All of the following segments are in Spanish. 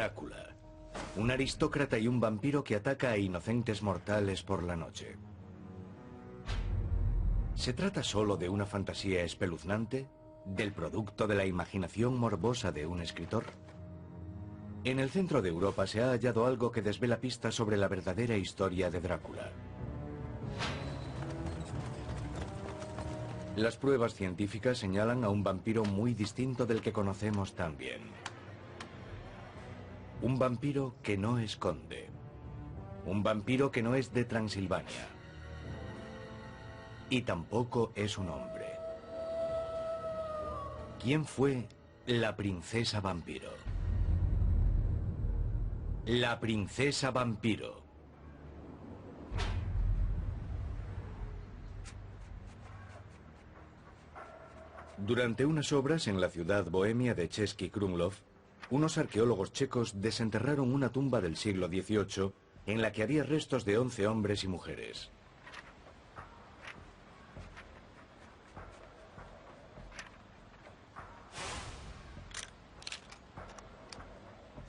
Drácula, un aristócrata y un vampiro que ataca a inocentes mortales por la noche. ¿Se trata solo de una fantasía espeluznante? ¿Del producto de la imaginación morbosa de un escritor? En el centro de Europa se ha hallado algo que desvela pistas sobre la verdadera historia de Drácula. Las pruebas científicas señalan a un vampiro muy distinto del que conocemos tan bien. Un vampiro que no esconde. Un vampiro que no es de Transilvania. Y tampoco es un hombre. ¿Quién fue la princesa vampiro? La princesa vampiro. Durante unas obras en la ciudad bohemia de Český Krumlov, unos arqueólogos checos desenterraron una tumba del siglo XVIII en la que había restos de 11 hombres y mujeres.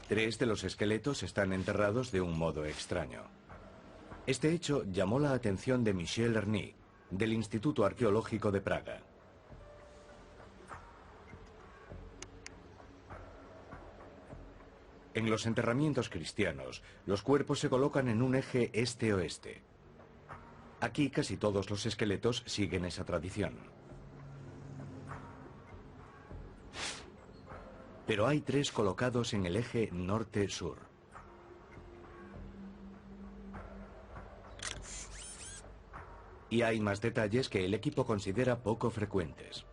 Tres de los esqueletos están enterrados de un modo extraño. Este hecho llamó la atención de Michel Erny, del Instituto Arqueológico de Praga. En los enterramientos cristianos, los cuerpos se colocan en un eje este-oeste. Aquí casi todos los esqueletos siguen esa tradición. Pero hay 3 colocados en el eje norte-sur. Y hay más detalles que el equipo considera poco frecuentes.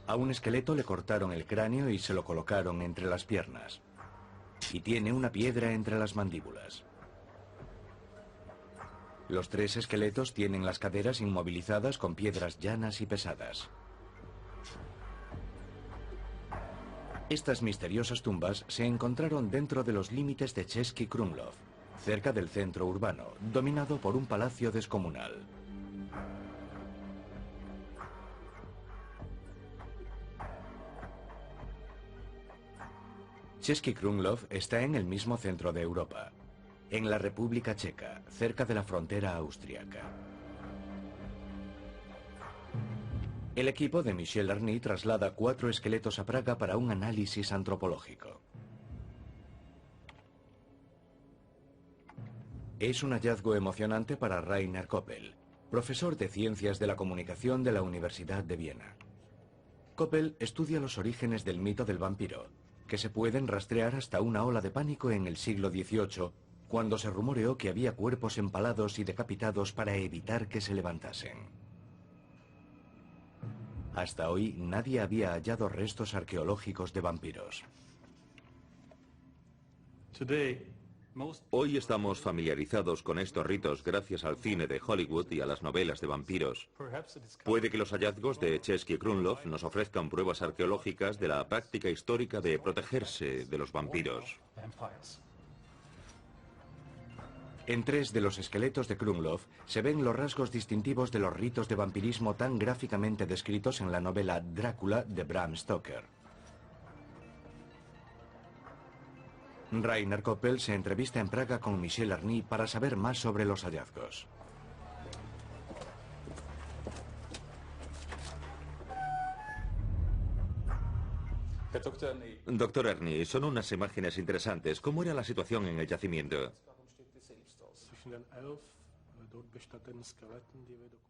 A un esqueleto le cortaron el cráneo y se lo colocaron entre las piernas. Y tiene una piedra entre las mandíbulas. Los 3 esqueletos tienen las caderas inmovilizadas con piedras llanas y pesadas. Estas misteriosas tumbas se encontraron dentro de los límites de Český Krumlov, cerca del centro urbano, dominado por un palacio descomunal. Český Krumlov está en el mismo centro de Europa, en la República Checa, cerca de la frontera austríaca. El equipo de Michel Erny traslada 4 esqueletos a Praga para un análisis antropológico. Es un hallazgo emocionante para Rainer Koppel, profesor de Ciencias de la Comunicación de la Universidad de Viena. Koppel estudia los orígenes del mito del vampiro, que se pueden rastrear hasta una ola de pánico en el siglo XVIII, cuando se rumoreó que había cuerpos empalados y decapitados para evitar que se levantasen. Hasta hoy nadie había hallado restos arqueológicos de vampiros. Hoy estamos familiarizados con estos ritos gracias al cine de Hollywood y a las novelas de vampiros. Puede que los hallazgos de Český Krumlov nos ofrezcan pruebas arqueológicas de la práctica histórica de protegerse de los vampiros. En 3 de los esqueletos de Krumlov se ven los rasgos distintivos de los ritos de vampirismo tan gráficamente descritos en la novela Drácula de Bram Stoker. Rainer Koppel se entrevista en Praga con Michel Erny para saber más sobre los hallazgos. Doctor Erny, son unas imágenes interesantes. ¿Cómo era la situación en el yacimiento?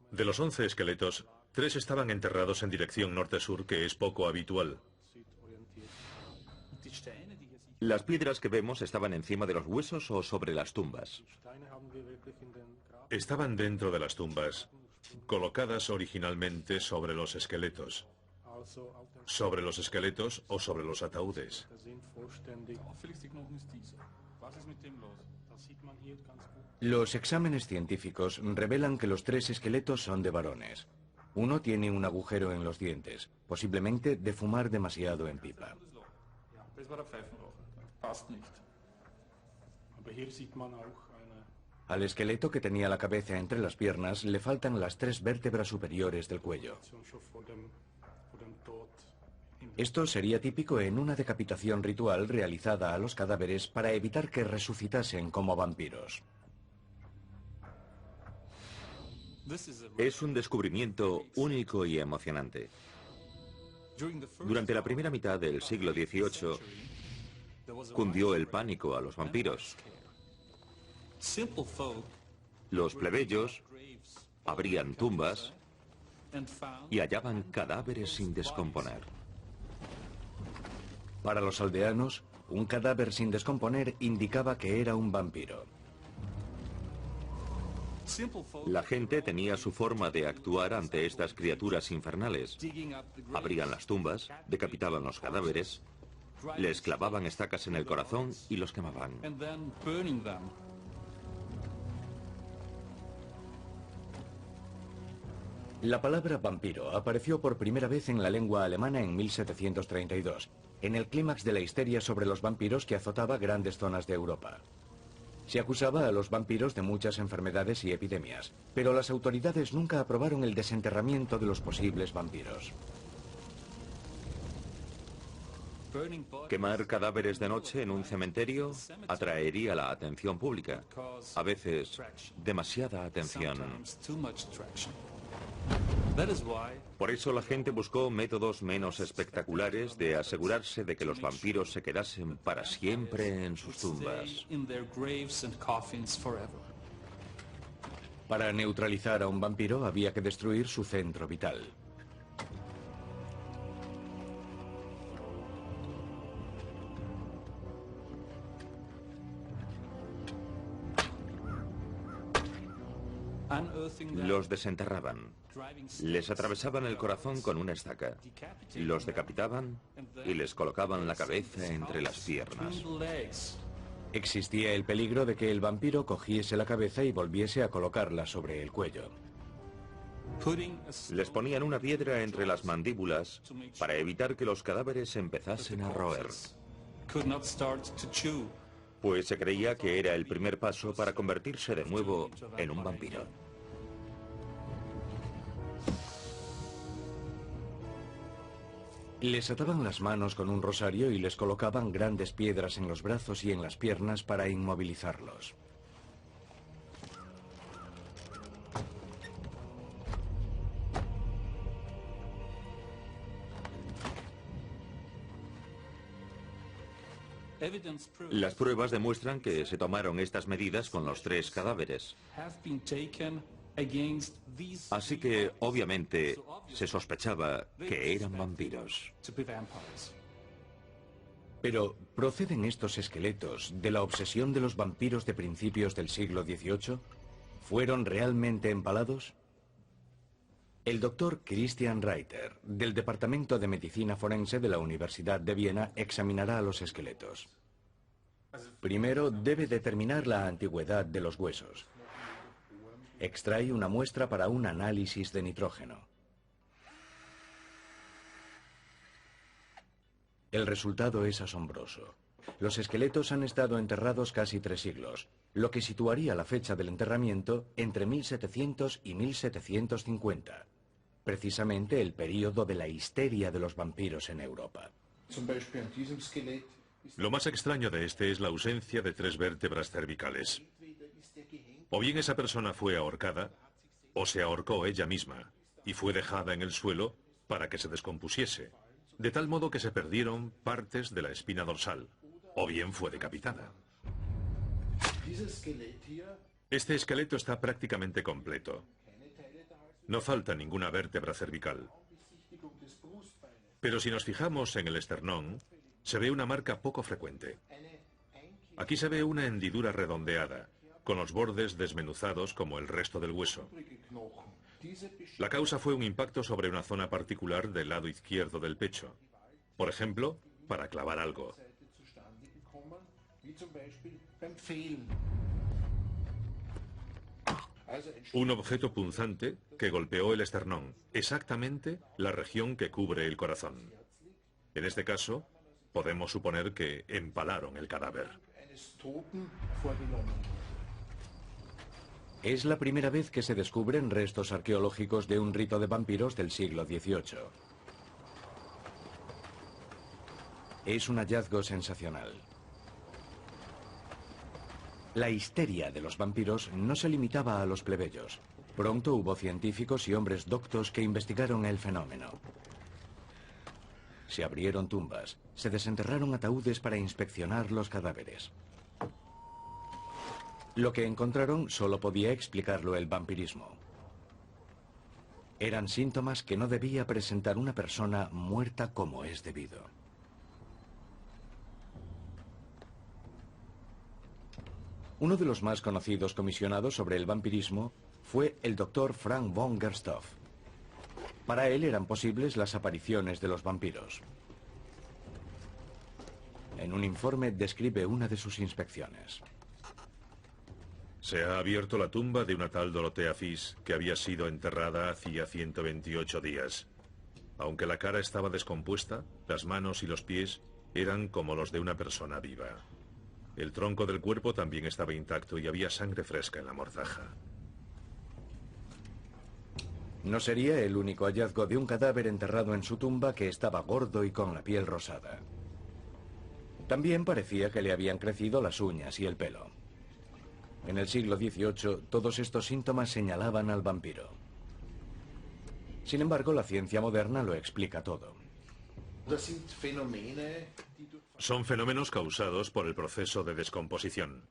De los 11 esqueletos, 3 estaban enterrados en dirección norte-sur, que es poco habitual. ¿Las piedras que vemos estaban encima de los huesos o sobre las tumbas? Estaban dentro de las tumbas, colocadas originalmente sobre los esqueletos. Sobre los esqueletos o sobre los ataúdes. Los exámenes científicos revelan que los 3 esqueletos son de varones. Uno tiene un agujero en los dientes, posiblemente de fumar demasiado en pipa. Al esqueleto, que tenía la cabeza entre las piernas, le faltan las 3 vértebras superiores del cuello. Esto sería típico en una decapitación ritual realizada a los cadáveres para evitar que resucitasen como vampiros. Es un descubrimiento único y emocionante. Durante la primera mitad del siglo XVIII, cundió el pánico a los vampiros. Los plebeyos abrían tumbas y hallaban cadáveres sin descomponer. Para los aldeanos, un cadáver sin descomponer indicaba que era un vampiro. La gente tenía su forma de actuar ante estas criaturas infernales. Abrían las tumbas, decapitaban los cadáveres, les clavaban estacas en el corazón y los quemaban. La palabra vampiro apareció por primera vez en la lengua alemana en 1732, en el clímax de la histeria sobre los vampiros que azotaba grandes zonas de Europa. Se acusaba a los vampiros de muchas enfermedades y epidemias, pero las autoridades nunca aprobaron el desenterramiento de los posibles vampiros. Quemar cadáveres de noche en un cementerio atraería la atención pública. A veces, demasiada atención. Por eso la gente buscó métodos menos espectaculares de asegurarse de que los vampiros se quedasen para siempre en sus tumbas. Para neutralizar a un vampiro había que destruir su centro vital. Los desenterraban. Les atravesaban el corazón con una estaca. Los decapitaban y les colocaban la cabeza entre las piernas. Existía el peligro de que el vampiro cogiese la cabeza y volviese a colocarla sobre el cuello. Les ponían una piedra entre las mandíbulas para evitar que los cadáveres empezasen a roer. Pues se creía que era el primer paso para convertirse de nuevo en un vampiro. Les ataban las manos con un rosario y les colocaban grandes piedras en los brazos y en las piernas para inmovilizarlos. Las pruebas demuestran que se tomaron estas medidas con los 3 cadáveres. Así que, obviamente, se sospechaba que eran vampiros. Pero, ¿proceden estos esqueletos de la obsesión de los vampiros de principios del siglo XVIII? ¿Fueron realmente empalados? El doctor Christian Reiter, del Departamento de Medicina Forense de la Universidad de Viena, examinará los esqueletos. Primero, debe determinar la antigüedad de los huesos. Extrae una muestra para un análisis de nitrógeno. El resultado es asombroso. Los esqueletos han estado enterrados casi 3 siglos, lo que situaría la fecha del enterramiento entre 1700 y 1750, precisamente el período de la histeria de los vampiros en Europa. Lo más extraño de este es la ausencia de 3 vértebras cervicales. O bien esa persona fue ahorcada, o se ahorcó ella misma y fue dejada en el suelo para que se descompusiese, de tal modo que se perdieron partes de la espina dorsal, o bien fue decapitada. Este esqueleto está prácticamente completo. No falta ninguna vértebra cervical. Pero si nos fijamos en el esternón, se ve una marca poco frecuente. Aquí se ve una hendidura redondeada, con los bordes desmenuzados como el resto del hueso. La causa fue un impacto sobre una zona particular del lado izquierdo del pecho. Por ejemplo, para clavar algo. Un objeto punzante que golpeó el esternón, exactamente la región que cubre el corazón. En este caso, podemos suponer que empalaron el cadáver. Es la primera vez que se descubren restos arqueológicos de un rito de vampiros del siglo XVIII. Es un hallazgo sensacional. La histeria de los vampiros no se limitaba a los plebeyos. Pronto hubo científicos y hombres doctos que investigaron el fenómeno. Se abrieron tumbas, se desenterraron ataúdes para inspeccionar los cadáveres. Lo que encontraron solo podía explicarlo el vampirismo. Eran síntomas que no debía presentar una persona muerta como es debido. Uno de los más conocidos comisionados sobre el vampirismo fue el doctor Frank von Gersthoff. Para él eran posibles las apariciones de los vampiros. En un informe describe una de sus inspecciones. Se ha abierto la tumba de una tal Dorothea Fish que había sido enterrada hacía 128 días. Aunque la cara estaba descompuesta, las manos y los pies eran como los de una persona viva. El tronco del cuerpo también estaba intacto y había sangre fresca en la mortaja. No sería el único hallazgo de un cadáver enterrado en su tumba que estaba gordo y con la piel rosada. También parecía que le habían crecido las uñas y el pelo. En el siglo XVIII, todos estos síntomas señalaban al vampiro. Sin embargo, la ciencia moderna lo explica todo. Son fenómenos causados por el proceso de descomposición.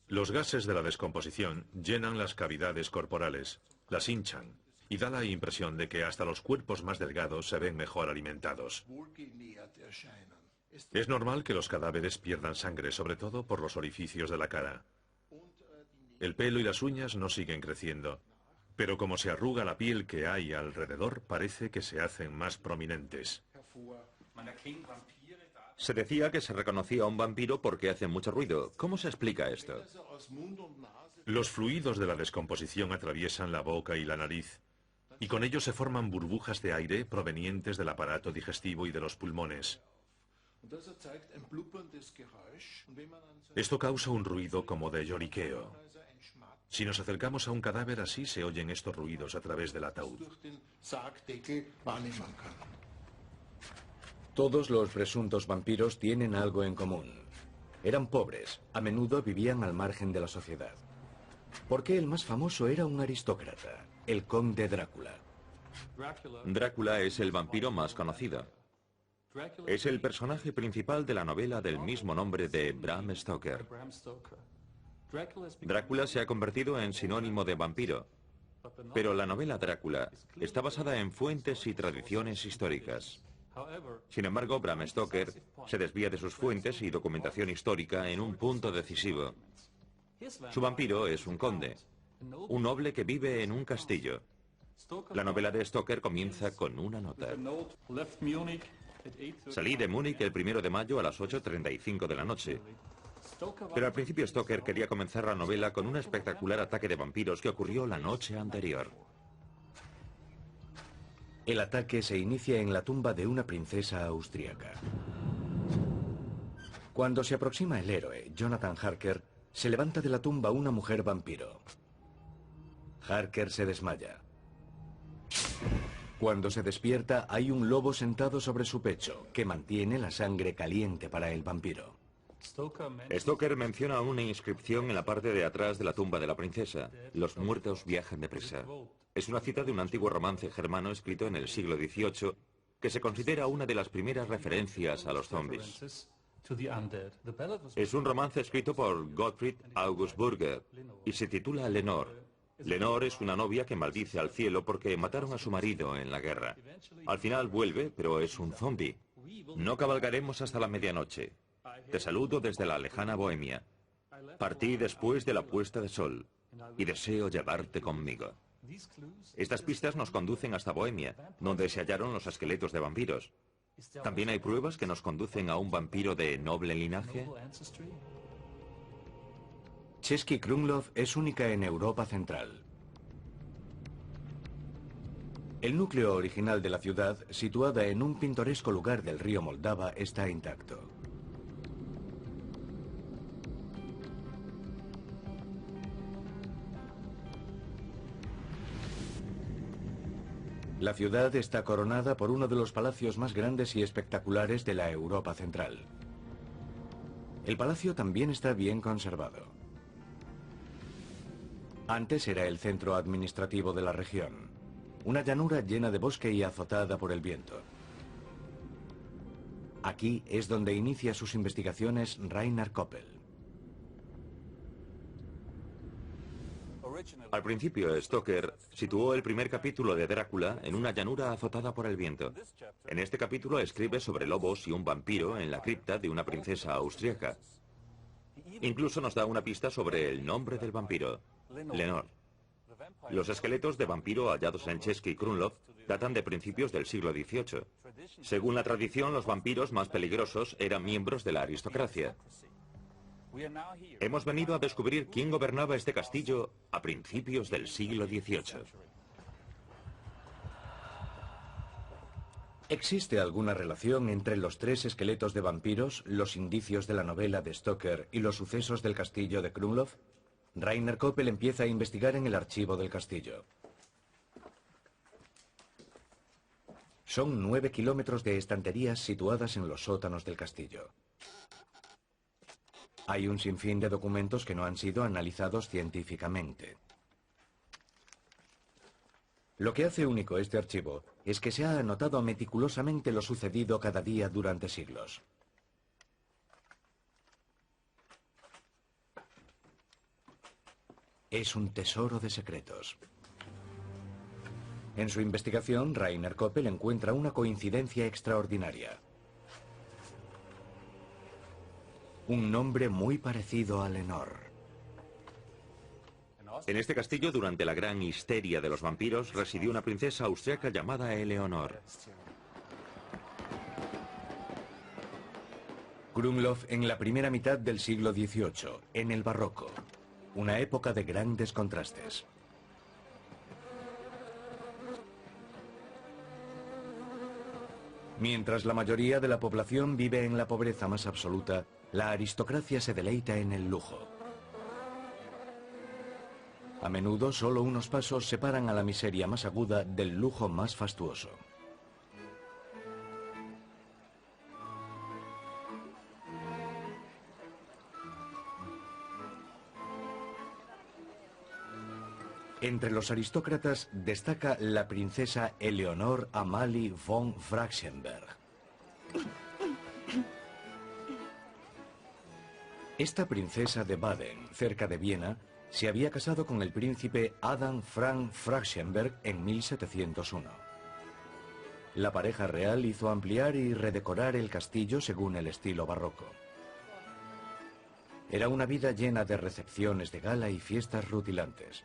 Los gases de la descomposición llenan las cavidades corporales, las hinchan y da la impresión de que hasta los cuerpos más delgados se ven mejor alimentados. Es normal que los cadáveres pierdan sangre, sobre todo por los orificios de la cara. El pelo y las uñas no siguen creciendo, pero como se arruga la piel que hay alrededor, parece que se hacen más prominentes. Se decía que se reconocía a un vampiro porque hace mucho ruido. ¿Cómo se explica esto? Los fluidos de la descomposición atraviesan la boca y la nariz, y con ellos se forman burbujas de aire provenientes del aparato digestivo y de los pulmones. Esto causa un ruido como de lloriqueo. Si nos acercamos a un cadáver así, se oyen estos ruidos a través del ataúd. Todos los presuntos vampiros tienen algo en común. Eran pobres, a menudo vivían al margen de la sociedad. Porque el más famoso era un aristócrata, el conde Drácula. Drácula es el vampiro más conocido. Es el personaje principal de la novela del mismo nombre de Bram Stoker. Drácula se ha convertido en sinónimo de vampiro, pero la novela Drácula está basada en fuentes y tradiciones históricas. Sin embargo, Bram Stoker se desvía de sus fuentes y documentación histórica en un punto decisivo. Su vampiro es un conde, un noble que vive en un castillo. La novela de Stoker comienza con una nota. Salí de Múnich el 1 de mayo a las 8:35 de la noche. Pero al principio Stoker quería comenzar la novela con un espectacular ataque de vampiros que ocurrió la noche anterior. El ataque se inicia en la tumba de una princesa austríaca. Cuando se aproxima el héroe, Jonathan Harker, se levanta de la tumba una mujer vampiro. Harker se desmaya. Cuando se despierta, hay un lobo sentado sobre su pecho, que mantiene la sangre caliente para el vampiro. Stoker menciona una inscripción en la parte de atrás de la tumba de la princesa. Los muertos viajan deprisa. Es una cita de un antiguo romance germano escrito en el siglo XVIII que se considera una de las primeras referencias a los zombies. Es un romance escrito por Gottfried August Burger y se titula Lenore. Lenore es una novia que maldice al cielo porque mataron a su marido en la guerra. Al final vuelve, pero es un zombie. No cabalgaremos hasta la medianoche. Te saludo desde la lejana Bohemia. Partí después de la puesta de sol y deseo llevarte conmigo. Estas pistas nos conducen hasta Bohemia, donde se hallaron los esqueletos de vampiros. ¿También hay pruebas que nos conducen a un vampiro de noble linaje? Český Krumlov es única en Europa Central. El núcleo original de la ciudad, situada en un pintoresco lugar del río Moldava, está intacto. La ciudad está coronada por uno de los palacios más grandes y espectaculares de la Europa central. El palacio también está bien conservado. Antes era el centro administrativo de la región, una llanura llena de bosque y azotada por el viento. Aquí es donde inicia sus investigaciones Rainer Koppel. Al principio, Stoker situó el primer capítulo de Drácula en una llanura azotada por el viento. En este capítulo escribe sobre lobos y un vampiro en la cripta de una princesa austríaca. Incluso nos da una pista sobre el nombre del vampiro, Lenore. Los esqueletos de vampiro hallados en Český Krumlov datan de principios del siglo XVIII. Según la tradición, los vampiros más peligrosos eran miembros de la aristocracia. Hemos venido a descubrir quién gobernaba este castillo a principios del siglo XVIII. ¿Existe alguna relación entre los 3 esqueletos de vampiros, los indicios de la novela de Stoker y los sucesos del castillo de Krumlov? Rainer Koppel empieza a investigar en el archivo del castillo. Son 9 kilómetros de estanterías situadas en los sótanos del castillo. Hay un sinfín de documentos que no han sido analizados científicamente. Lo que hace único este archivo es que se ha anotado meticulosamente lo sucedido cada día durante siglos. Es un tesoro de secretos. En su investigación, Rainer Koppel encuentra una coincidencia extraordinaria. Un nombre muy parecido a Lenore. En este castillo, durante la gran histeria de los vampiros, residió una princesa austriaca llamada Eleonor. Krumlov en la primera mitad del siglo XVIII, en el Barroco, una época de grandes contrastes. Mientras la mayoría de la población vive en la pobreza más absoluta, la aristocracia se deleita en el lujo. A menudo solo unos pasos separan a la miseria más aguda del lujo más fastuoso. Entre los aristócratas destaca la princesa Eleonor Amalie von Fraktionberg. Esta princesa de Baden, cerca de Viena, se había casado con el príncipe Adam Frank Fraktionberg en 1701. La pareja real hizo ampliar y redecorar el castillo según el estilo barroco. Era una vida llena de recepciones de gala y fiestas rutilantes.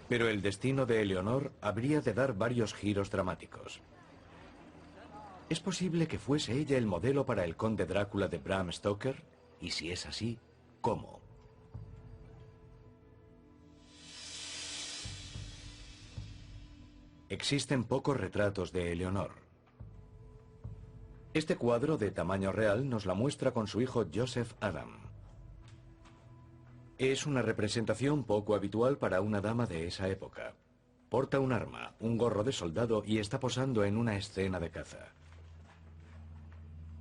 Pero el destino de Eleonor habría de dar varios giros dramáticos. ¿Es posible que fuese ella el modelo para el conde Drácula de Bram Stoker? Y si es así, ¿cómo? Existen pocos retratos de Eleonor. Este cuadro de tamaño real nos la muestra con su hijo Joseph Adam. Es una representación poco habitual para una dama de esa época. Porta un arma, un gorro de soldado y está posando en una escena de caza.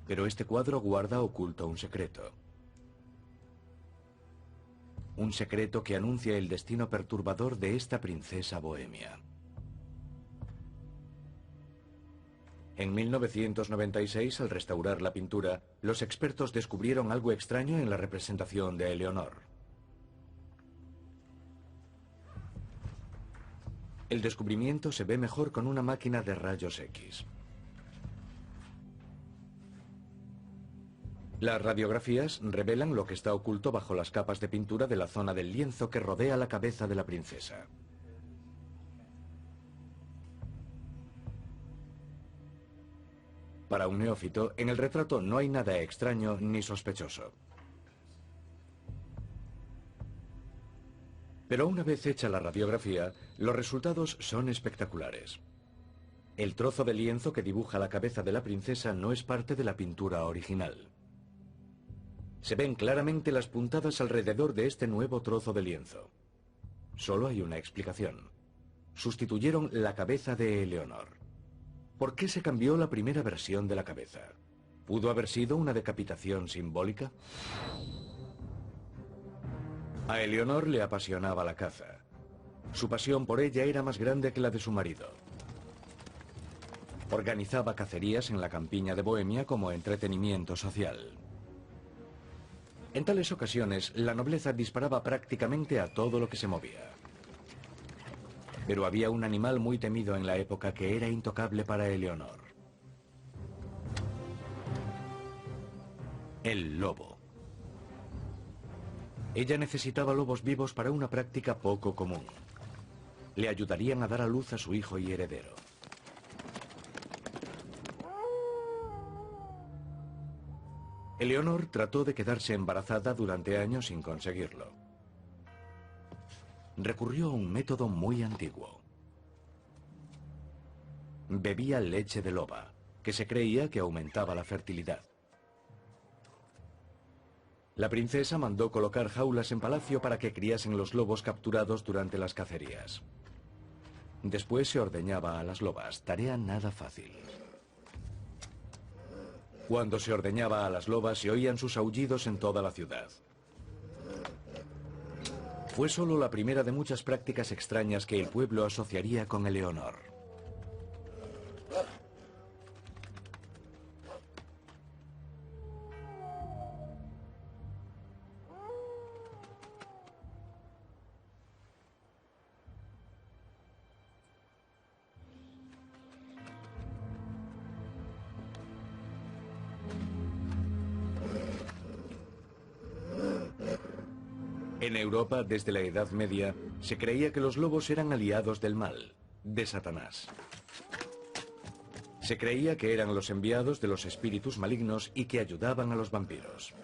Pero este cuadro guarda oculto un secreto. Un secreto que anuncia el destino perturbador de esta princesa bohemia. En 1996, al restaurar la pintura, los expertos descubrieron algo extraño en la representación de Eleonor. El descubrimiento se ve mejor con una máquina de rayos X. Las radiografías revelan lo que está oculto bajo las capas de pintura de la zona del lienzo que rodea la cabeza de la princesa. Para un neófito, en el retrato no hay nada extraño ni sospechoso. Pero una vez hecha la radiografía, los resultados son espectaculares. El trozo de lienzo que dibuja la cabeza de la princesa no es parte de la pintura original. Se ven claramente las puntadas alrededor de este nuevo trozo de lienzo. Solo hay una explicación. Sustituyeron la cabeza de Eleonor. ¿Por qué se cambió la primera versión de la cabeza? ¿Pudo haber sido una decapitación simbólica? A Eleonor le apasionaba la caza. Su pasión por ella era más grande que la de su marido. Organizaba cacerías en la campiña de Bohemia como entretenimiento social. En tales ocasiones, la nobleza disparaba prácticamente a todo lo que se movía. Pero había un animal muy temido en la época que era intocable para Eleonor. El lobo. Ella necesitaba lobos vivos para una práctica poco común. Le ayudarían a dar a luz a su hijo y heredero. Eleonor trató de quedarse embarazada durante años sin conseguirlo. Recurrió a un método muy antiguo. Bebía leche de loba, que se creía que aumentaba la fertilidad. La princesa mandó colocar jaulas en palacio para que criasen los lobos capturados durante las cacerías. Después se ordeñaba a las lobas, tarea nada fácil. Cuando se ordeñaba a las lobas se oían sus aullidos en toda la ciudad. Fue solo la primera de muchas prácticas extrañas que el pueblo asociaría con Eleonor. En Europa, desde la Edad Media, se creía que los lobos eran aliados del mal, de Satanás. Se creía que eran los enviados de los espíritus malignos y que ayudaban a los vampiros.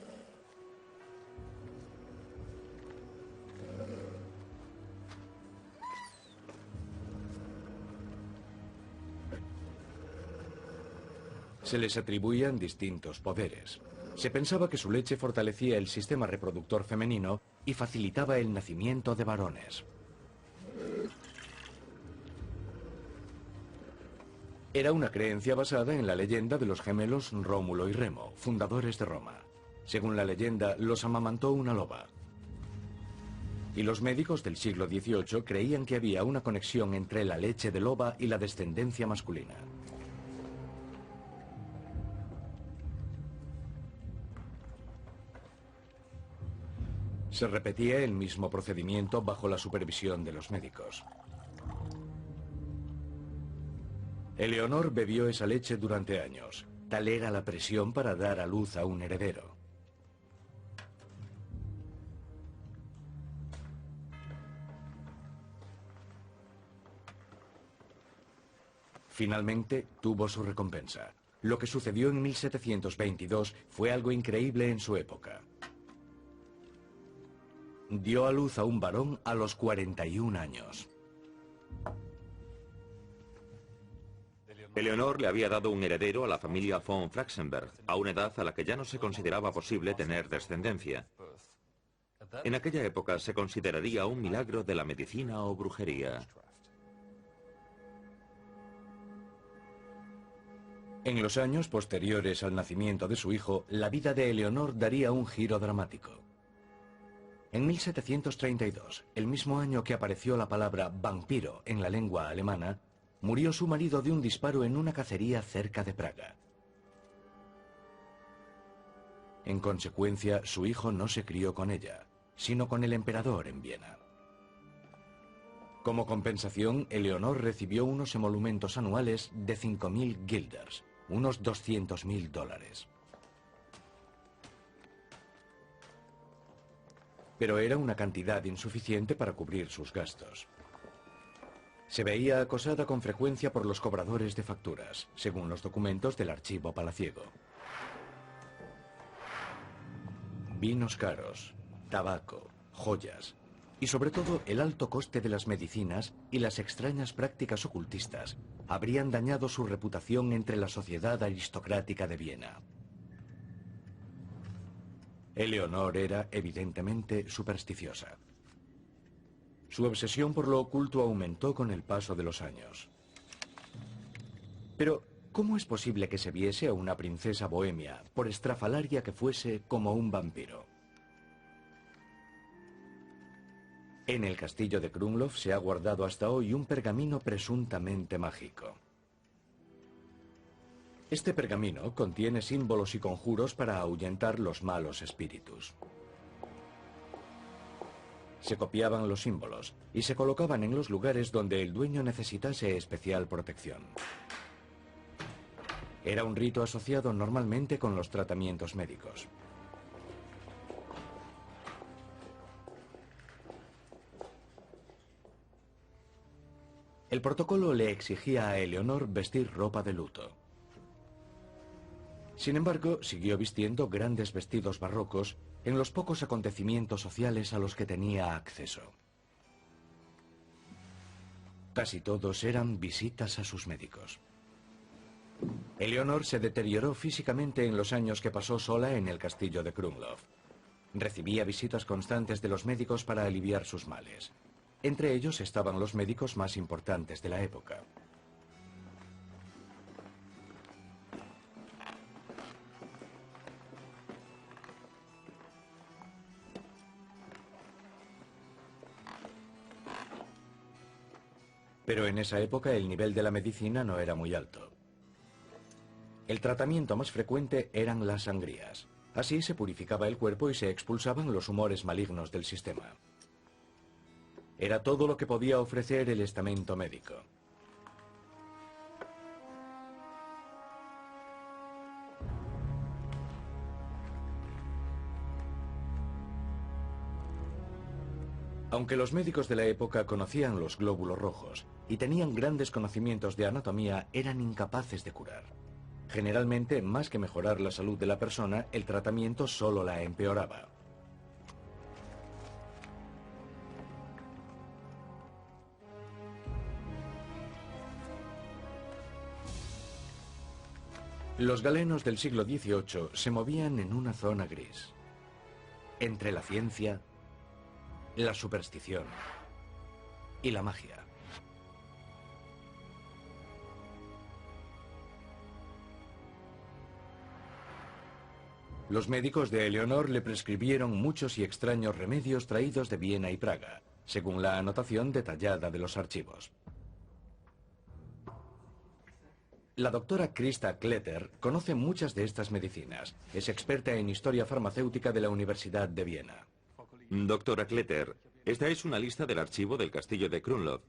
Se les atribuían distintos poderes. Se pensaba que su leche fortalecía el sistema reproductor femenino y facilitaba el nacimiento de varones. Era una creencia basada en la leyenda de los gemelos Rómulo y Remo, fundadores de Roma. Según la leyenda, los amamantó una loba. Y los médicos del siglo XVIII creían que había una conexión entre la leche de loba y la descendencia masculina. Se repetía el mismo procedimiento bajo la supervisión de los médicos. Eleonor bebió esa leche durante años. Tal era la presión para dar a luz a un heredero. Finalmente tuvo su recompensa. Lo que sucedió en 1722 fue algo increíble en su época. Dio a luz a un varón a los 41 años. Eleonor le había dado un heredero a la familia von Flaxenberg, a una edad a la que ya no se consideraba posible tener descendencia. En aquella época se consideraría un milagro de la medicina o brujería. En los años posteriores al nacimiento de su hijo, la vida de Eleonor daría un giro dramático. En 1732, el mismo año que apareció la palabra vampiro en la lengua alemana, murió su marido de un disparo en una cacería cerca de Praga. En consecuencia, su hijo no se crió con ella, sino con el emperador en Viena. Como compensación, Eleonor recibió unos emolumentos anuales de 5.000 guilders, unos $200.000. Pero era una cantidad insuficiente para cubrir sus gastos. Se veía acosada con frecuencia por los cobradores de facturas, según los documentos del archivo palaciego. Vinos caros, tabaco, joyas. Y sobre todo, el alto coste de las medicinas y las extrañas prácticas ocultistas habrían dañado su reputación entre la sociedad aristocrática de Viena. Eleonor era, evidentemente, supersticiosa. Su obsesión por lo oculto aumentó con el paso de los años. Pero, ¿cómo es posible que se viese a una princesa bohemia, por estrafalaria que fuese, como un vampiro? En el castillo de Krumlov se ha guardado hasta hoy un pergamino presuntamente mágico. Este pergamino contiene símbolos y conjuros para ahuyentar los malos espíritus. Se copiaban los símbolos y se colocaban en los lugares donde el dueño necesitase especial protección. Era un rito asociado normalmente con los tratamientos médicos. El protocolo le exigía a Eleonor vestir ropa de luto. Sin embargo, siguió vistiendo grandes vestidos barrocos en los pocos acontecimientos sociales a los que tenía acceso. Casi todos eran visitas a sus médicos. Eleonor se deterioró físicamente en los años que pasó sola en el castillo de Krumlov. Recibía visitas constantes de los médicos para aliviar sus males. Entre ellos estaban los médicos más importantes de la época. Pero en esa época el nivel de la medicina no era muy alto. El tratamiento más frecuente eran las sangrías. Así se purificaba el cuerpo y se expulsaban los humores malignos del sistema. Era todo lo que podía ofrecer el estamento médico. Aunque los médicos de la época conocían los glóbulos rojos y tenían grandes conocimientos de anatomía, eran incapaces de curar. Generalmente, más que mejorar la salud de la persona, el tratamiento solo la empeoraba. Los galenos del siglo XVIII se movían en una zona gris, entre la ciencia, la superstición y la magia. Los médicos de Eleonor le prescribieron muchos y extraños remedios traídos de Viena y Praga, según la anotación detallada de los archivos. La doctora Christa Kletter conoce muchas de estas medicinas. Es experta en historia farmacéutica de la Universidad de Viena. Doctora Kletter, esta es una lista del archivo del castillo de Krumlov.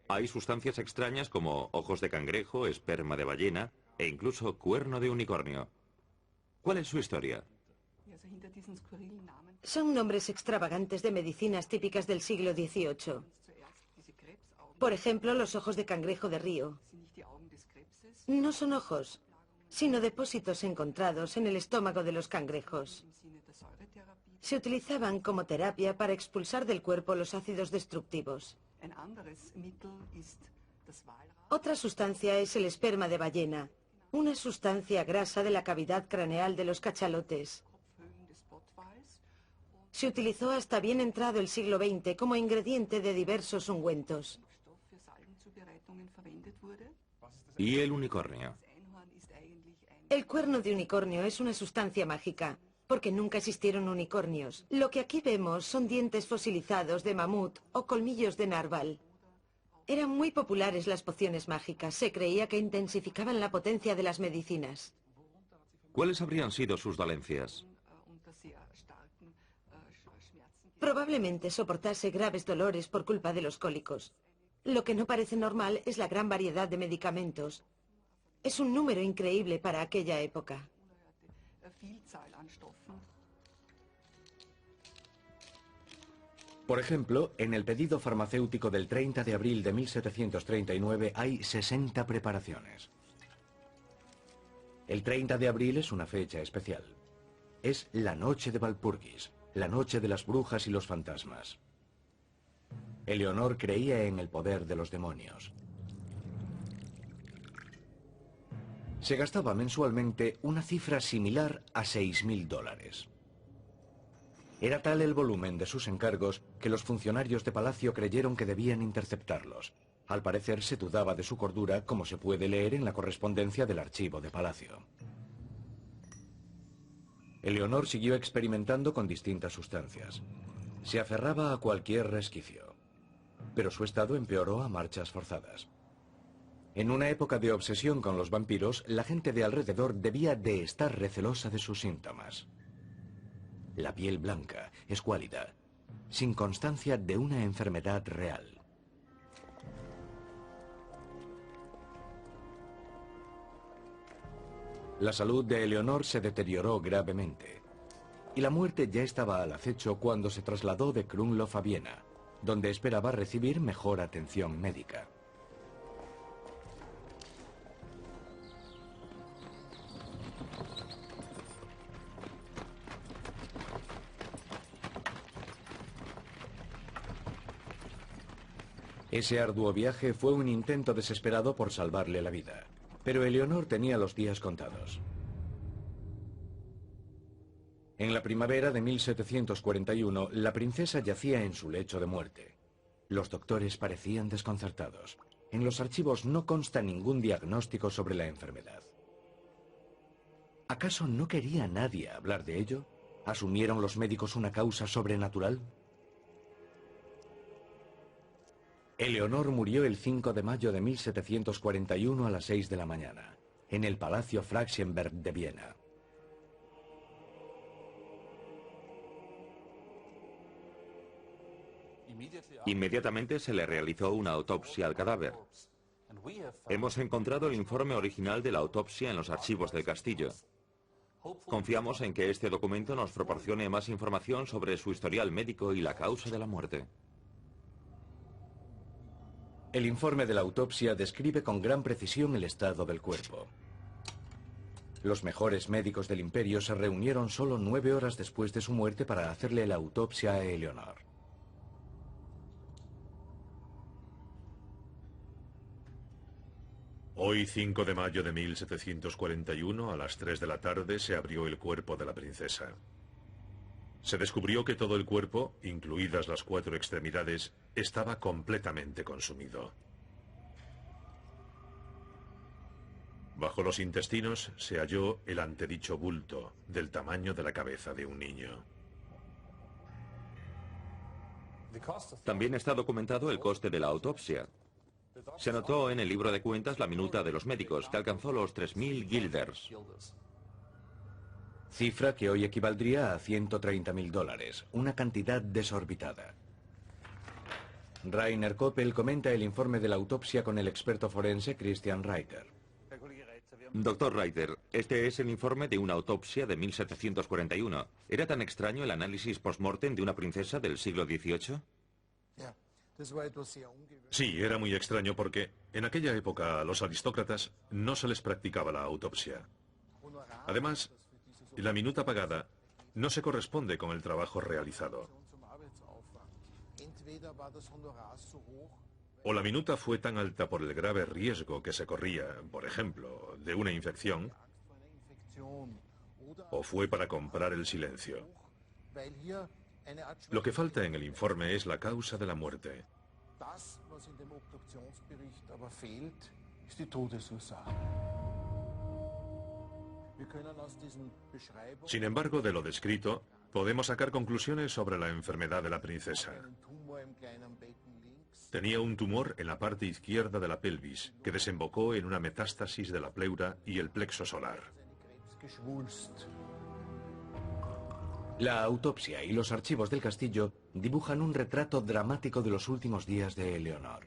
Hay sustancias extrañas como ojos de cangrejo, esperma de ballena e incluso cuerno de unicornio. ¿Cuál es su historia? Son nombres extravagantes de medicinas típicas del siglo XVIII. Por ejemplo, los ojos de cangrejo de río. No son ojos, sino depósitos encontrados en el estómago de los cangrejos. Se utilizaban como terapia para expulsar del cuerpo los ácidos destructivos. Otra sustancia es el esperma de ballena, una sustancia grasa de la cavidad craneal de los cachalotes. Se utilizó hasta bien entrado el siglo XX como ingrediente de diversos ungüentos. ¿Y el unicornio? El cuerno de unicornio es una sustancia mágica, porque nunca existieron unicornios. Lo que aquí vemos son dientes fosilizados de mamut o colmillos de narval. Eran muy populares las pociones mágicas. Se creía que intensificaban la potencia de las medicinas. ¿Cuáles habrían sido sus dolencias? Probablemente soportase graves dolores por culpa de los cólicos. Lo que no parece normal es la gran variedad de medicamentos. Es un número increíble para aquella época. Por ejemplo, en el pedido farmacéutico del 30 de abril de 1739 hay 60 preparaciones. El 30 de abril es una fecha especial. Es la noche de Walpurgis, la noche de las brujas y los fantasmas. Eleonor creía en el poder de los demonios. Se gastaba mensualmente una cifra similar a $6.000. Era tal el volumen de sus encargos que los funcionarios de palacio creyeron que debían interceptarlos. Al parecer se dudaba de su cordura, como se puede leer en la correspondencia del archivo de palacio. Eleonor siguió experimentando con distintas sustancias. Se aferraba a cualquier resquicio, pero su estado empeoró a marchas forzadas. En una época de obsesión con los vampiros, la gente de alrededor debía de estar recelosa de sus síntomas. La piel blanca, escuálida, sin constancia de una enfermedad real. La salud de Eleonor se deterioró gravemente, y la muerte ya estaba al acecho cuando se trasladó de Krumlov a Viena, donde esperaba recibir mejor atención médica. Ese arduo viaje fue un intento desesperado por salvarle la vida, pero Eleonor tenía los días contados. En la primavera de 1741, la princesa yacía en su lecho de muerte. Los doctores parecían desconcertados. En los archivos no consta ningún diagnóstico sobre la enfermedad. ¿Acaso no quería nadie hablar de ello? ¿Asumieron los médicos una causa sobrenatural? Eleonor murió el 5 de mayo de 1741 a las 6 de la mañana, en el Palacio Fraktionberg de Viena. Inmediatamente se le realizó una autopsia al cadáver. Hemos encontrado el informe original de la autopsia en los archivos del castillo. Confiamos en que este documento nos proporcione más información sobre su historial médico y la causa de la muerte. El informe de la autopsia describe con gran precisión el estado del cuerpo. Los mejores médicos del imperio se reunieron solo 9 horas después de su muerte para hacerle la autopsia a Eleonor. Hoy, 5 de mayo de 1741, a las 3 de la tarde, se abrió el cuerpo de la princesa. Se descubrió que todo el cuerpo, incluidas las 4 extremidades, estaba completamente consumido. Bajo los intestinos se halló el antedicho bulto, del tamaño de la cabeza de un niño. También está documentado el coste de la autopsia. Se anotó en el libro de cuentas la minuta de los médicos, que alcanzó los 3.000 guilders. Cifra que hoy equivaldría a $130.000, una cantidad desorbitada. Rainer Koppel comenta el informe de la autopsia con el experto forense Christian Reiter. Doctor Reiter, este es el informe de una autopsia de 1741. ¿Era tan extraño el análisis post-mortem de una princesa del siglo XVIII? Sí, era muy extraño porque en aquella época a los aristócratas no se les practicaba la autopsia. Además, la minuta pagada no se corresponde con el trabajo realizado. O la minuta fue tan alta por el grave riesgo que se corría, por ejemplo, de una infección, o fue para comprar el silencio. Lo que falta en el informe es la causa de la muerte. Sin embargo, de lo descrito, podemos sacar conclusiones sobre la enfermedad de la princesa. Tenía un tumor en la parte izquierda de la pelvis, que desembocó en una metástasis de la pleura y el plexo solar. La autopsia y los archivos del castillo dibujan un retrato dramático de los últimos días de Eleonor.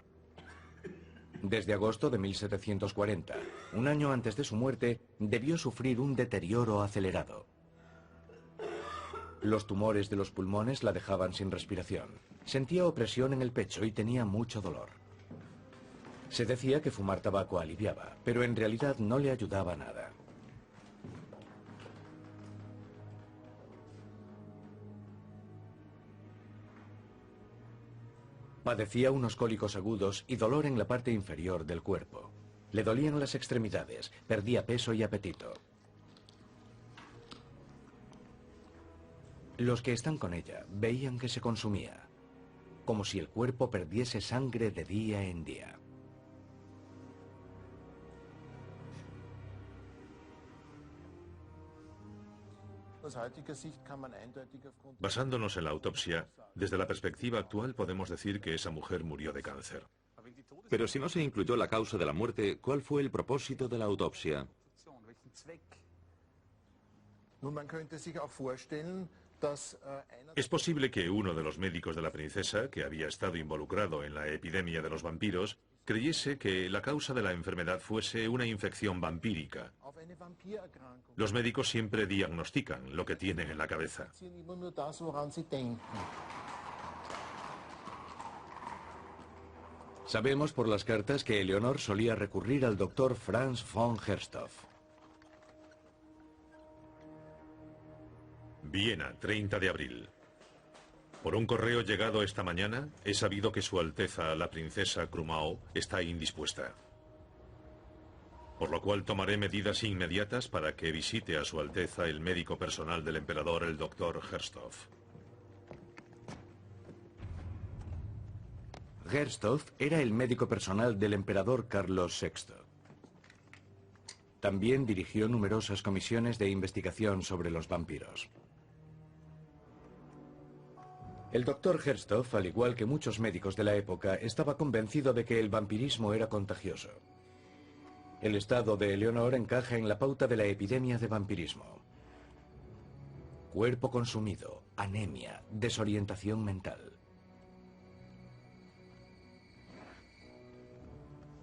Desde agosto de 1740, un año antes de su muerte, debió sufrir un deterioro acelerado. Los tumores de los pulmones la dejaban sin respiración. Sentía opresión en el pecho y tenía mucho dolor. Se decía que fumar tabaco aliviaba, pero en realidad no le ayudaba nada. Padecía unos cólicos agudos y dolor en la parte inferior del cuerpo. Le dolían las extremidades, perdía peso y apetito. Los que están con ella veían que se consumía, como si el cuerpo perdiese sangre de día en día. Basándonos en la autopsia, desde la perspectiva actual podemos decir que esa mujer murió de cáncer. Pero si no se incluyó la causa de la muerte, ¿cuál fue el propósito de la autopsia? Es posible que uno de los médicos de la princesa, que había estado involucrado en la epidemia de los vampiros, creyese que la causa de la enfermedad fuese una infección vampírica. Los médicos siempre diagnostican lo que tienen en la cabeza. Sabemos por las cartas que Eleonor solía recurrir al doctor Franz von Hersthoff. Viena, 30 de abril. Por un correo llegado esta mañana, he sabido que Su Alteza, la princesa Krumau, está indispuesta. Por lo cual tomaré medidas inmediatas para que visite a Su Alteza el médico personal del emperador, el doctor Hersthoff. Hersthoff era el médico personal del emperador Carlos VI. También dirigió numerosas comisiones de investigación sobre los vampiros. El doctor Hersthoff, al igual que muchos médicos de la época, estaba convencido de que el vampirismo era contagioso. El estado de Eleonor encaja en la pauta de la epidemia de vampirismo. Cuerpo consumido, anemia, desorientación mental.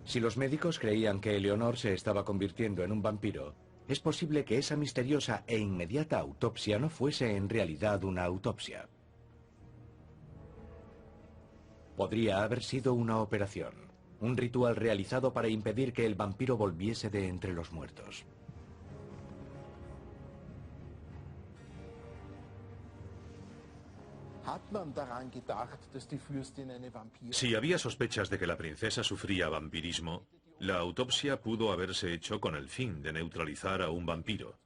Si los médicos creían que Eleonor se estaba convirtiendo en un vampiro, es posible que esa misteriosa e inmediata autopsia no fuese en realidad una autopsia. Podría haber sido una operación, un ritual realizado para impedir que el vampiro volviese de entre los muertos. Si había sospechas de que la princesa sufría vampirismo, la autopsia pudo haberse hecho con el fin de neutralizar a un vampiro.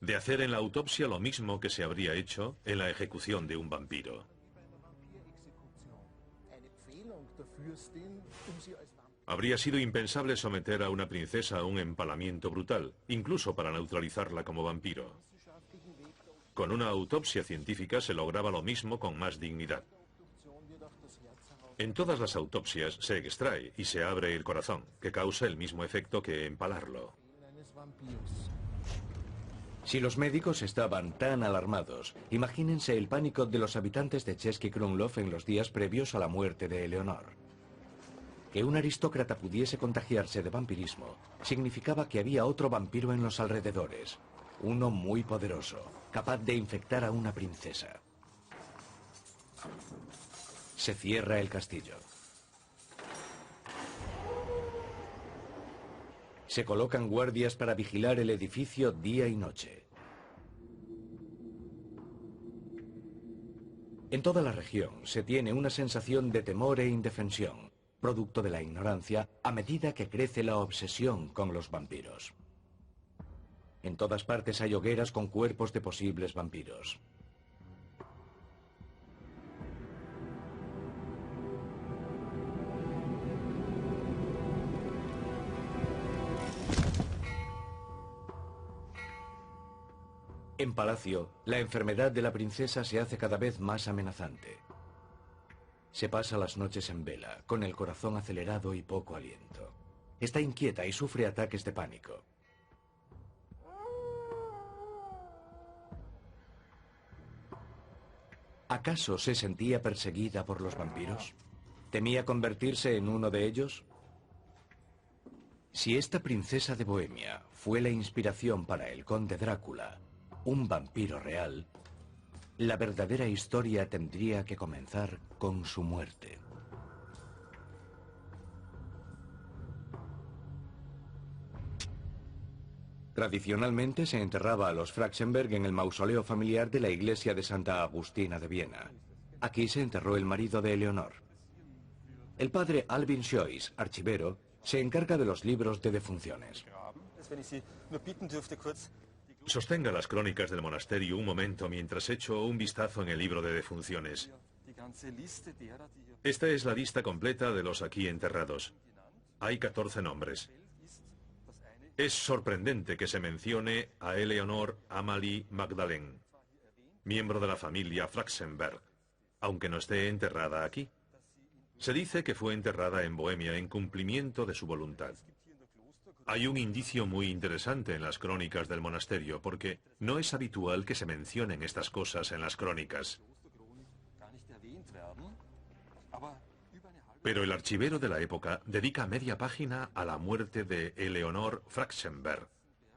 De hacer en la autopsia lo mismo que se habría hecho en la ejecución de un vampiro. Habría sido impensable someter a una princesa a un empalamiento brutal, incluso para neutralizarla como vampiro. Con una autopsia científica se lograba lo mismo con más dignidad. En todas las autopsias se extrae y se abre el corazón, que causa el mismo efecto que empalarlo. Si los médicos estaban tan alarmados, imagínense el pánico de los habitantes de Český Krumlov en los días previos a la muerte de Eleonor. Que un aristócrata pudiese contagiarse de vampirismo significaba que había otro vampiro en los alrededores, uno muy poderoso, capaz de infectar a una princesa. Se cierra el castillo. Se colocan guardias para vigilar el edificio día y noche. En toda la región se tiene una sensación de temor e indefensión, producto de la ignorancia, a medida que crece la obsesión con los vampiros. En todas partes hay hogueras con cuerpos de posibles vampiros. En palacio, la enfermedad de la princesa se hace cada vez más amenazante. Se pasa las noches en vela, con el corazón acelerado y poco aliento. Está inquieta y sufre ataques de pánico. ¿Acaso se sentía perseguida por los vampiros? ¿Temía convertirse en uno de ellos? Si esta princesa de Bohemia fue la inspiración para el conde Drácula, un vampiro real, la verdadera historia tendría que comenzar con su muerte. Tradicionalmente se enterraba a los Frachsenberg en el mausoleo familiar de la iglesia de Santa Agustina de Viena. Aquí se enterró el marido de Eleonor. El padre Alvin Joyce, archivero, se encarga de los libros de defunciones. Sostenga las crónicas del monasterio un momento mientras echo un vistazo en el libro de defunciones. Esta es la lista completa de los aquí enterrados. Hay 14 nombres. Es sorprendente que se mencione a Eleonor Amalie Magdalene, miembro de la familia Flaxenberg, aunque no esté enterrada aquí. Se dice que fue enterrada en Bohemia en cumplimiento de su voluntad. Hay un indicio muy interesante en las crónicas del monasterio, porque no es habitual que se mencionen estas cosas en las crónicas. Pero el archivero de la época dedica media página a la muerte de Eleonor Flaxenberg,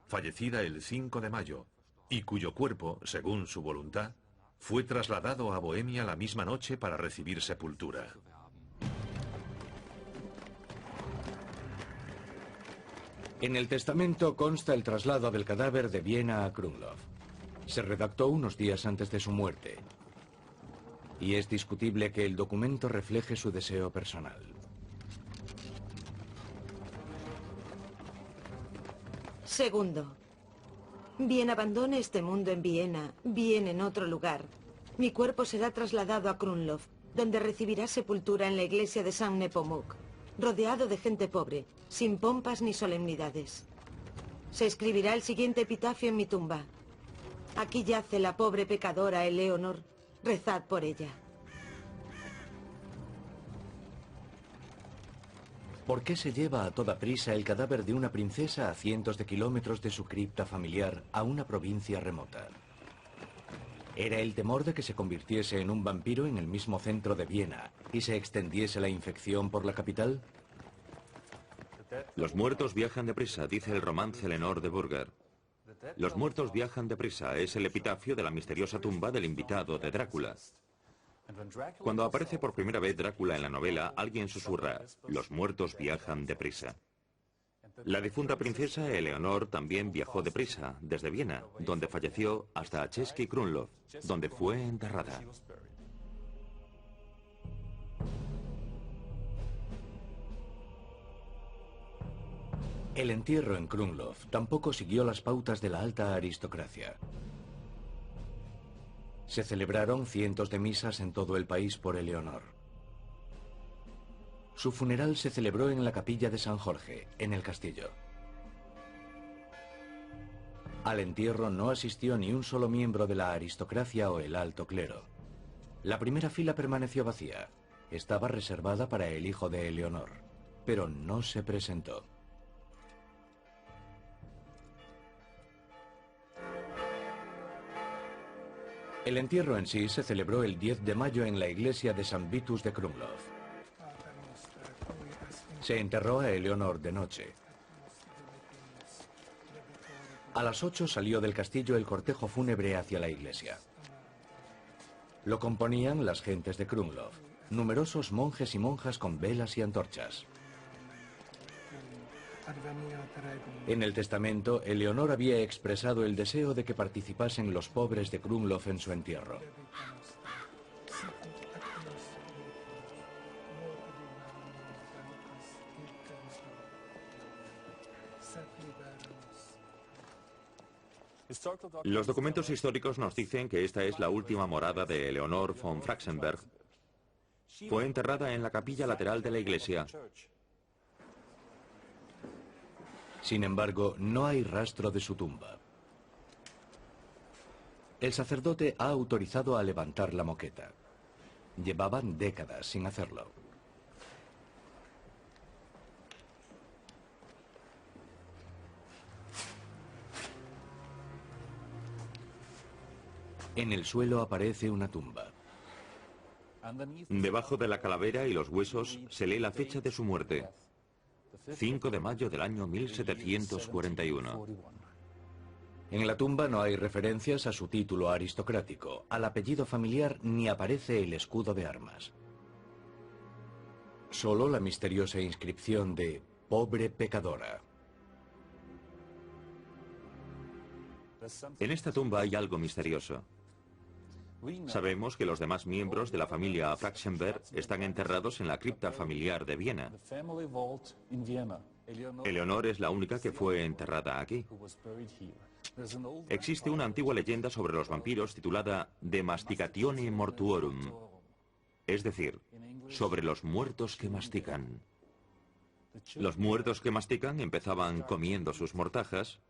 fallecida el 5 de mayo, y cuyo cuerpo, según su voluntad, fue trasladado a Bohemia la misma noche para recibir sepultura. En el testamento consta el traslado del cadáver de Viena a Krumlov. Se redactó unos días antes de su muerte. Y es discutible que el documento refleje su deseo personal. Segundo. Bien abandone este mundo en Viena, bien en otro lugar. Mi cuerpo será trasladado a Krumlov, donde recibirá sepultura en la iglesia de San Nepomuk, rodeado de gente pobre, sin pompas ni solemnidades. Se escribirá el siguiente epitafio en mi tumba. Aquí yace la pobre pecadora Eleonor. Rezad por ella. ¿Por qué se lleva a toda prisa el cadáver de una princesa a cientos de kilómetros de su cripta familiar a una provincia remota? ¿Era el temor de que se convirtiese en un vampiro en el mismo centro de Viena y se extendiese la infección por la capital? Los muertos viajan deprisa, dice el romance Lenore de Burger. Los muertos viajan deprisa es el epitafio de la misteriosa tumba del invitado de Drácula. Cuando aparece por primera vez Drácula en la novela, alguien susurra, los muertos viajan deprisa. La difunta princesa Eleonor también viajó deprisa, desde Viena, donde falleció, hasta Český Krumlov, donde fue enterrada. El entierro en Krumlov tampoco siguió las pautas de la alta aristocracia. Se celebraron cientos de misas en todo el país por Eleonor. Su funeral se celebró en la capilla de San Jorge, en el castillo. Al entierro no asistió ni un solo miembro de la aristocracia o el alto clero. La primera fila permaneció vacía. Estaba reservada para el hijo de Eleonor, pero no se presentó. El entierro en sí se celebró el 10 de mayo en la iglesia de San Vitus de Krumlov. Se enterró a Eleonor de noche. A las 8 salió del castillo el cortejo fúnebre hacia la iglesia. Lo componían las gentes de Krumlov, numerosos monjes y monjas con velas y antorchas. En el testamento, Eleonor había expresado el deseo de que participasen los pobres de Krumlov en su entierro. Los documentos históricos nos dicen que esta es la última morada de Eleonor von Flaxenberg. Fue enterrada en la capilla lateral de la iglesia. Sin embargo, no hay rastro de su tumba. El sacerdote ha autorizado a levantar la moqueta. Llevaban décadas sin hacerlo. En el suelo aparece una tumba. Debajo de la calavera y los huesos se lee la fecha de su muerte. 5 de mayo del año 1741. En la tumba no hay referencias a su título aristocrático, al apellido familiar ni aparece el escudo de armas. Solo la misteriosa inscripción de «Pobre pecadora». En esta tumba hay algo misterioso. Sabemos que los demás miembros de la familia Frachsenberg están enterrados en la cripta familiar de Viena. Eleonor es la única que fue enterrada aquí. Existe una antigua leyenda sobre los vampiros titulada De Masticatione Mortuorum, es decir, sobre los muertos que mastican. Los muertos que mastican empezaban comiendo sus mortajas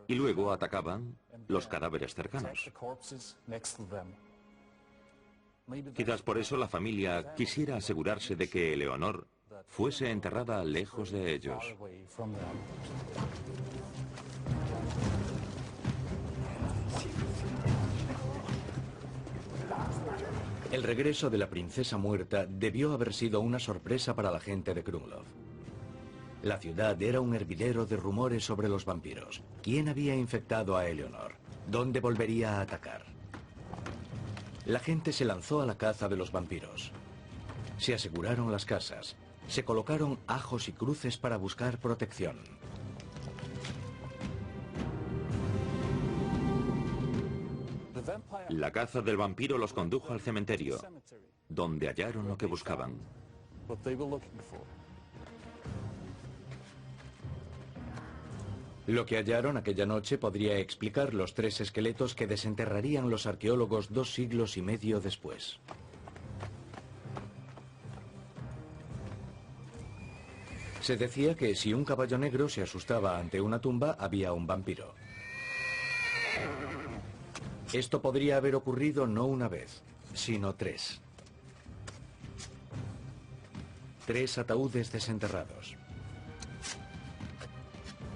y luego atacaban los cadáveres cercanos. Quizás por eso la familia quisiera asegurarse de que Eleonor fuese enterrada lejos de ellos. El regreso de la princesa muerta debió haber sido una sorpresa para la gente de Krumlov. La ciudad era un hervidero de rumores sobre los vampiros. ¿Quién había infectado a Eleonor? ¿Dónde volvería a atacar? La gente se lanzó a la caza de los vampiros. Se aseguraron las casas. Se colocaron ajos y cruces para buscar protección. La caza del vampiro los condujo al cementerio, donde hallaron lo que buscaban. Lo que hallaron aquella noche podría explicar los 3 esqueletos que desenterrarían los arqueólogos 2 siglos y medio después. Se decía que si un caballo negro se asustaba ante una tumba, había un vampiro. Esto podría haber ocurrido no una vez, sino 3. 3 ataúdes desenterrados.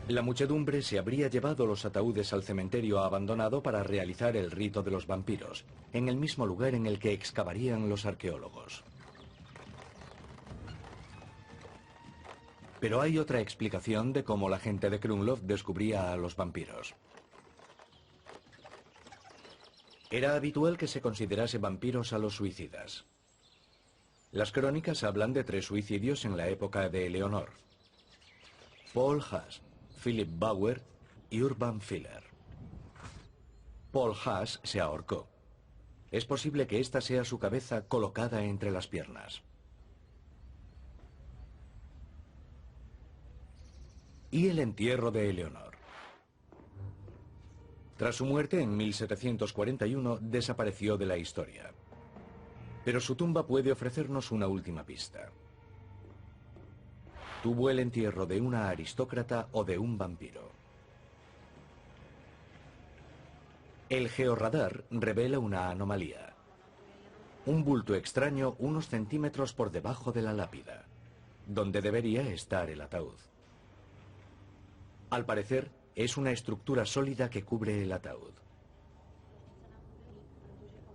La muchedumbre se habría llevado los ataúdes al cementerio abandonado para realizar el rito de los vampiros, en el mismo lugar en el que excavarían los arqueólogos. Pero hay otra explicación de cómo la gente de Krumlov descubría a los vampiros. Era habitual que se considerase vampiros a los suicidas. Las crónicas hablan de 3 suicidios en la época de Eleonor: Paul Haas, Philip Bauer y Urban Filler. Paul Haas se ahorcó. Es posible que esta sea su cabeza colocada entre las piernas. Y el entierro de Eleonor. Tras su muerte en 1741 desapareció de la historia. Pero su tumba puede ofrecernos una última pista. Tuvo el entierro de una aristócrata o de un vampiro. El georradar revela una anomalía. Un bulto extraño unos centímetros por debajo de la lápida, donde debería estar el ataúd. Al parecer, es una estructura sólida que cubre el ataúd.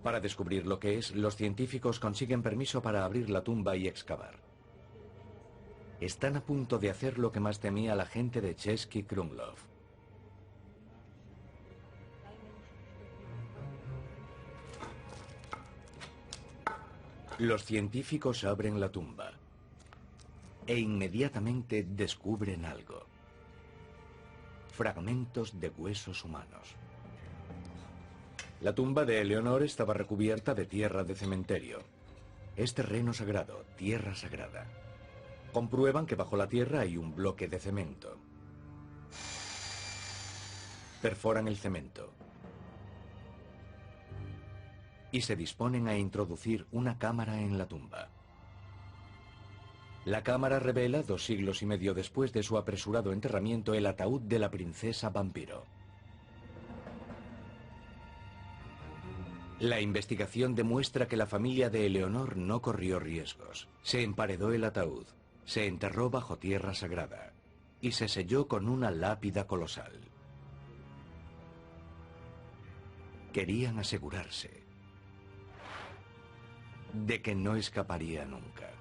Para descubrir lo que es, los científicos consiguen permiso para abrir la tumba y excavar. Están a punto de hacer lo que más temía la gente de Český Krumlov. Los científicos abren la tumba e inmediatamente descubren algo. Fragmentos de huesos humanos. La tumba de Eleonor estaba recubierta de tierra de cementerio. Es terreno sagrado, tierra sagrada. Comprueban que bajo la tierra hay un bloque de cemento. Perforan el cemento. Y se disponen a introducir una cámara en la tumba. La cámara revela, 2 siglos y medio después de su apresurado enterramiento, el ataúd de la princesa vampiro. La investigación demuestra que la familia de Eleonor no corrió riesgos. Se emparedó el ataúd, se enterró bajo tierra sagrada y se selló con una lápida colosal. Querían asegurarse de que no escaparía nunca.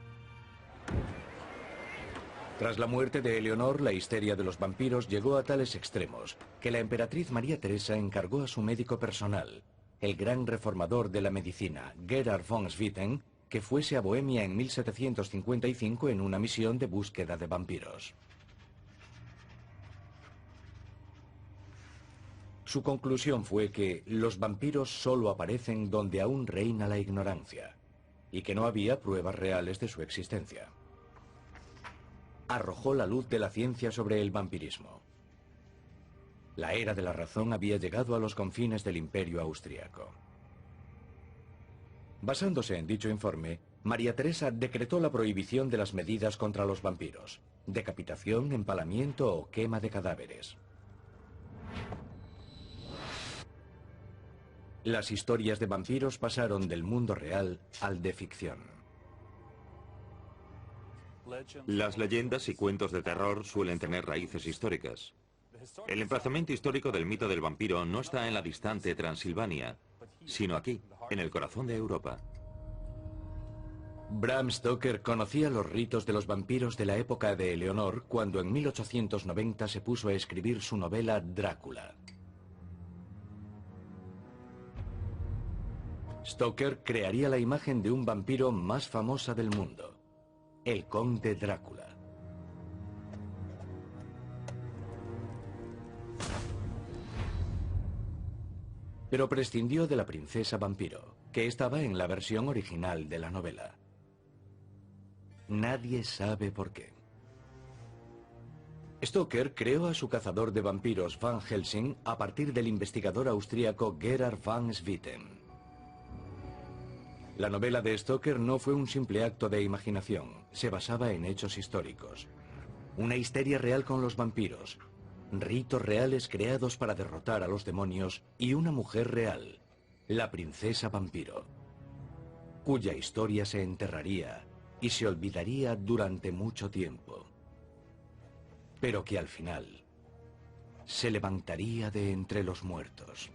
Tras la muerte de Eleonor, la histeria de los vampiros llegó a tales extremos que la emperatriz María Teresa encargó a su médico personal, el gran reformador de la medicina, Gerhard von Swieten, que fuese a Bohemia en 1755 en una misión de búsqueda de vampiros. Su conclusión fue que los vampiros solo aparecen donde aún reina la ignorancia y que no había pruebas reales de su existencia. Arrojó la luz de la ciencia sobre el vampirismo. La era de la razón había llegado a los confines del Imperio Austriaco. Basándose en dicho informe, María Teresa decretó la prohibición de las medidas contra los vampiros: decapitación, empalamiento o quema de cadáveres. Las historias de vampiros pasaron del mundo real al de ficción. Las leyendas y cuentos de terror suelen tener raíces históricas. El emplazamiento histórico del mito del vampiro no está en la distante Transilvania, sino aquí, en el corazón de Europa. Bram Stoker conocía los ritos de los vampiros de la época de Eleonor cuando en 1890 se puso a escribir su novela Drácula. Stoker crearía la imagen de un vampiro más famosa del mundo: el Conde Drácula. Pero prescindió de la princesa vampiro, que estaba en la versión original de la novela. Nadie sabe por qué. Stoker creó a su cazador de vampiros Van Helsing a partir del investigador austríaco Gerard van Swieten. La novela de Stoker no fue un simple acto de imaginación, se basaba en hechos históricos. Una histeria real con los vampiros, ritos reales creados para derrotar a los demonios y una mujer real, la princesa vampiro, cuya historia se enterraría y se olvidaría durante mucho tiempo, pero que al final se levantaría de entre los muertos.